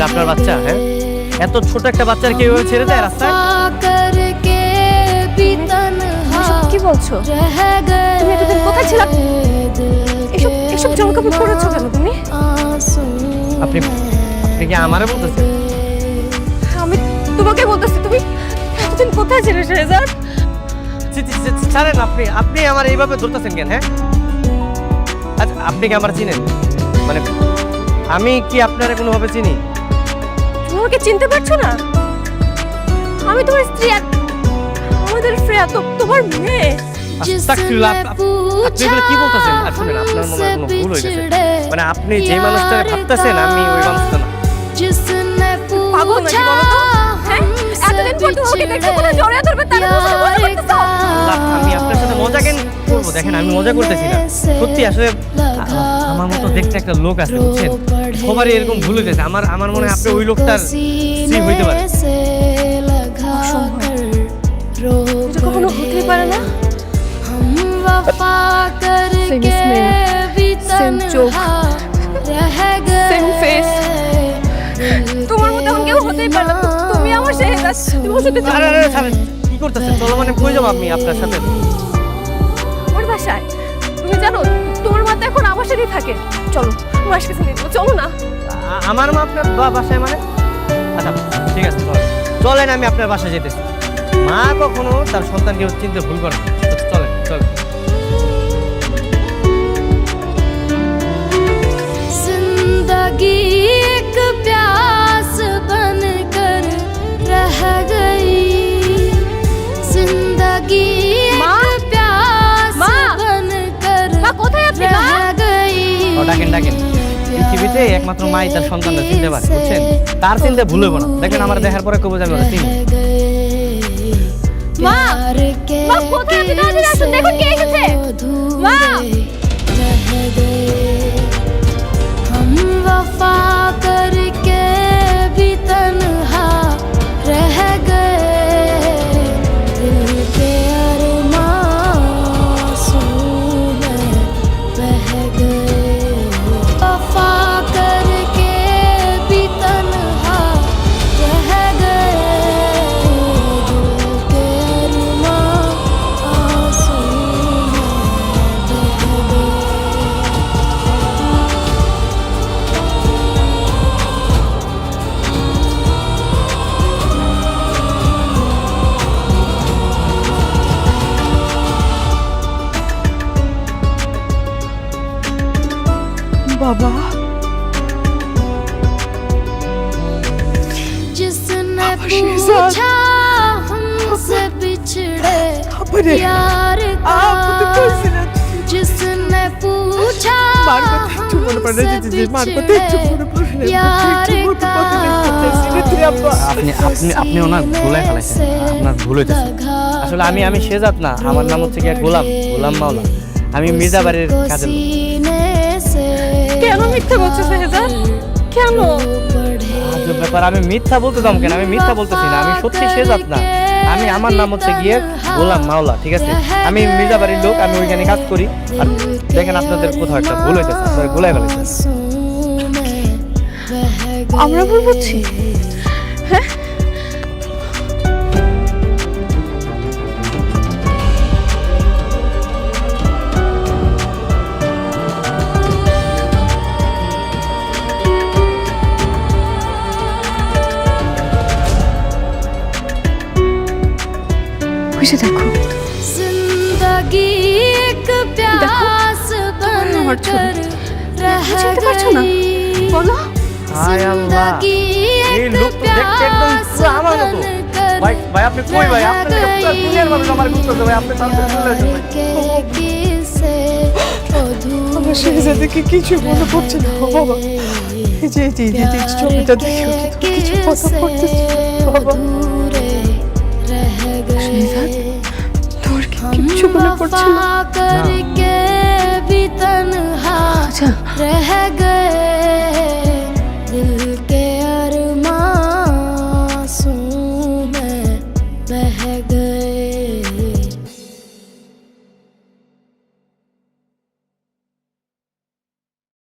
এটা আপনার বাচ্চা? হ্যাঁ, এত ছোট একটা বাচ্চার কেউ ছেড়ে দেয় রাস্তায়? কি বলছো? তুমি এতদিন কোথায় ছিলা? এসব এসব জামাকাপড় পরেছো কেন তুমি? আপনি আপনি কি আমারে বলতেছেন? আমি তোমাকে বলতেছি, তুমি এতদিন কোথায় ছিলে শেহজাদ? ছাড়েন, আপনি আপনি আমার এইভাবে ধরতেছেন কেন? হ্যাঁ, আচ্ছা আপনি কি আমার চিনেন? মানে আমি কি আপনারা কোনোভাবে চিনি? তুমি আমাকে চিনতে পারছো না? আমি তোমার স্ত্রী, আমাদের ফ্রেয়া তো তোমার মেয়ে। আস্তাগফিরুল্লাহ, আপনি এগুলো কি বলতেছেন? আর শুনেন, আপনার মনে হয় কোনো ভুল হয়ে গেছে। মানে আপনি যে মানুষটাকে ভাবতেছেন আমি ওই মানুষটা না। পাগল নাকি বলো তো? হ্যাঁ, এতদিন পর তোমাকে দেখতে পুরো জড়িয়ে ধরবে, তার মজা করতেছো? আল্লাহ, আমি আপনার সাথে মজা কেন করবো? দেখেন আমি মজা করতেছি না, সত্যি। আসলে আমার মতো দেখতে একটা লোক আছে, বুঝছেন? সবারই এরকম ভুল হয়ে গেছে। আমার মনে হয় আপনি ওই লোকটার স্ত্রী হইতে পারে। এটা কখনো হতেই পারে না। Same smell, same চোখ, same face. তোমার মতো এমন কেউ হতেই পারে না। তুমি আমার শেহজাদ, তুমি ওর সাথে আরে আরে ছাড়েন, কি করতেছেন? চলো, মানে কই যাবো আমি আপনার সাথে? আমার বাসায়। তুমি জানো তোমার মা তো এখন আমার সাথেই থাকে। চলো তোমার কাছে নিয়ে যাবো, চলো না। আমার মা আপনার বাসায় মানে? আচ্ছা ঠিক আছে, চলেন, আমি আপনার বাসায় যেতেছি। মা কখনো তার সন্তানকে চিনতে ভুল করে না। চলেন চলেন। जिंदगी एक प्यास बनकर रह गई, जिंदगी एक प्यास बनकर रह गई। ডাকেন ডাকেন, পৃথিবীতে একমাত্র মাই তার সন্তানটা চিনতে পারে, বুঝছেন? তার চিনতে ভুল হইব না। দেখেন আমার দেখার পরে কবে যাবে ওরা চিনি। মা, মা কোথায় আপনি? তাড়াতাড়ি আসুন, দেখুন কে এসেছে। মা, हम वफा करके भी तन्हा रह गए, दिल के अरमां में बह गए, वफा करके भी तन्हा रह गए, दिल के अरमां में बह गए। বাবা, जिसने पूछा हमसे बिछड़े प्यार का, जिसने पूछा हमसे बिछड़े प्यार का, আপনি ওনার ভুলাই ফেলাইছেন। আপনার ভুল হইতেছে। আসলে আমি শেহজাদ না, আমার নাম হচ্ছে গিয়া গোলাম মাওলা। আমি মির্জাবাড়ির কাজের লোক। কেন মিথ্যা বলছো শেহজাদ? কেন? আজব ব্যাপার, আমি মিথ্যা বলতে দাম কেন? আমি মিথ্যা বলতেছি না, আমি সত্যি শেহজাদ না। আমার নাম হচ্ছে গিয়ে গোলাম মাওলা, ঠিক আছে? আমি মির্জাবাড়ির লোক, আমি ওইখানে কাজ করি। আর দেখেন আপনাদের কোথাও একটা ভুল হইতেছে, আপনারা গোলাই ফেলাইছেন। আমরা ভুল বুঝছি? হ্যাঁ, বুঝে দেখো, जिंदगी एक प्यास बनकर रह বুঝতে পারছো না? गई, বলো। হায় আল্লাহ, এই লোক তো দেখতে একদম পুরো আমার মতো। ভাই ভাই আপনি কই? ভাই আপনি পুরো দুনিয়ার মানুষ আমার খুঁজতেছে। ভাই আপনি তাড়াতাড়ি চলে আসুন ভাই। আমার শেহজাদকে কিছু মনে পড়ছে না বাবা। এই যে ছবিটা দেখে কিছু কথা পড়তেছে বাবা। শেহজাদ, তোর কি কিছু মনে পড়ছে না? करके भी तन्हा